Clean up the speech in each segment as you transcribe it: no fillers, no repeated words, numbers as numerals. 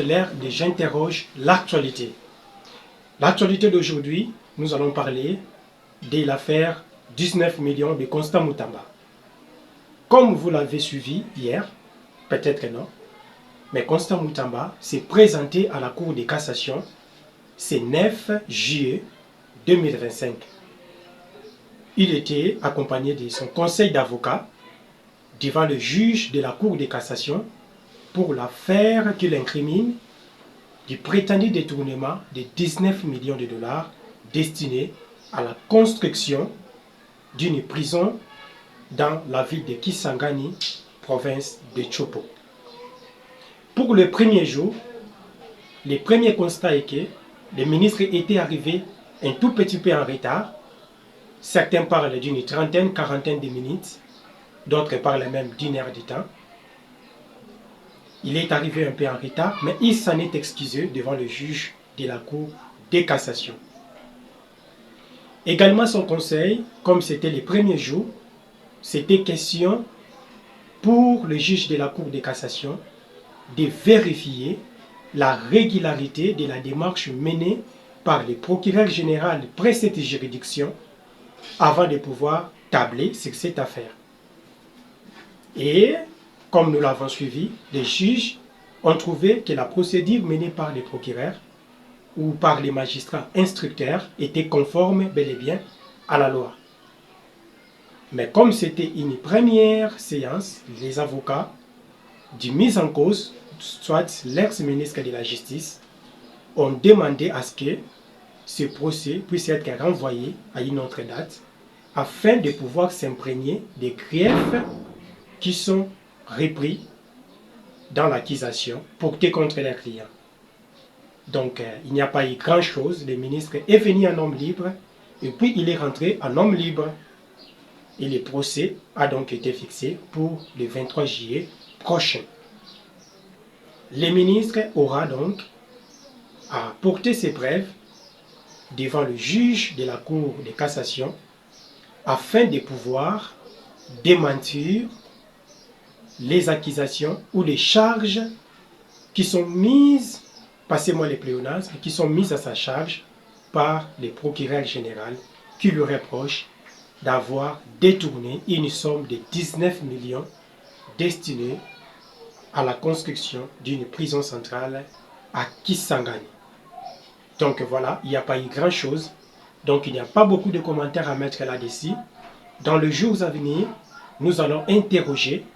L'ère de j'interroge l'actualité. L'actualité d'aujourd'hui, nous allons parler de l'affaire 19 millions de Constant Moutamba. Comme vous l'avez suivi hier, peut-être non, mais Constant Moutamba s'est présenté à la Cour de cassation ce 9 juillet 2025. Il était accompagné de son conseil d'avocats devant le juge de la Cour de cassation pour l'affaire qui l'incrimine du prétendu détournement de 19 millions de dollars destinés à la construction d'une prison dans la ville de Kisangani, province de Chopo. Pour le premier jour, le premier constat est que le ministre était arrivé un tout petit peu en retard. Certains parlent d'une trentaine, quarantaine de minutes, d'autres parlent même d'une heure de temps. Il est arrivé un peu en retard, mais il s'en est excusé devant le juge de la Cour de cassation. Également son conseil, comme c'était les premiers jours, c'était question pour le juge de la Cour de cassation de vérifier la régularité de la démarche menée par le procureur général près cette juridiction avant de pouvoir tabler sur cette affaire. Et comme nous l'avons suivi, les juges ont trouvé que la procédure menée par les procureurs ou par les magistrats instructeurs était conforme bel et bien à la loi. Mais comme c'était une première séance, les avocats du mis en cause, soit l'ex-ministre de la Justice, ont demandé à ce que ce procès puisse être renvoyé à une autre date afin de pouvoir s'imprégner des griefs qui sont repris dans l'accusation portée contre les clients. Donc, il n'y a pas eu grand-chose. Le ministre est venu en homme libre et puis il est rentré en homme libre. Et le procès a donc été fixé pour le 23 juillet prochain. Le ministre aura donc à porter ses preuves devant le juge de la Cour de cassation afin de pouvoir démentir les accusations ou les charges qui sont mises, passez-moi les pléonasmes, qui sont mises à sa charge par le procureur général qui lui reproche d'avoir détourné une somme de 19 millions destinée à la construction d'une prison centrale à Kisangani. Donc voilà, il n'y a pas eu grand-chose. Donc il n'y a pas beaucoup de commentaires à mettre là-dessus. Dans les jours à venir, nous allons interroger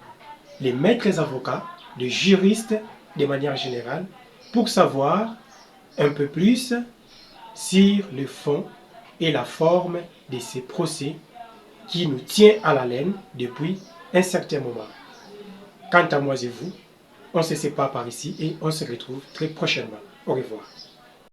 les maîtres avocats, les juristes de manière générale, pour savoir un peu plus sur le fond et la forme de ces procès qui nous tient à l'haleine depuis un certain moment. Quant à moi et vous, on se sépare par ici et on se retrouve très prochainement. Au revoir.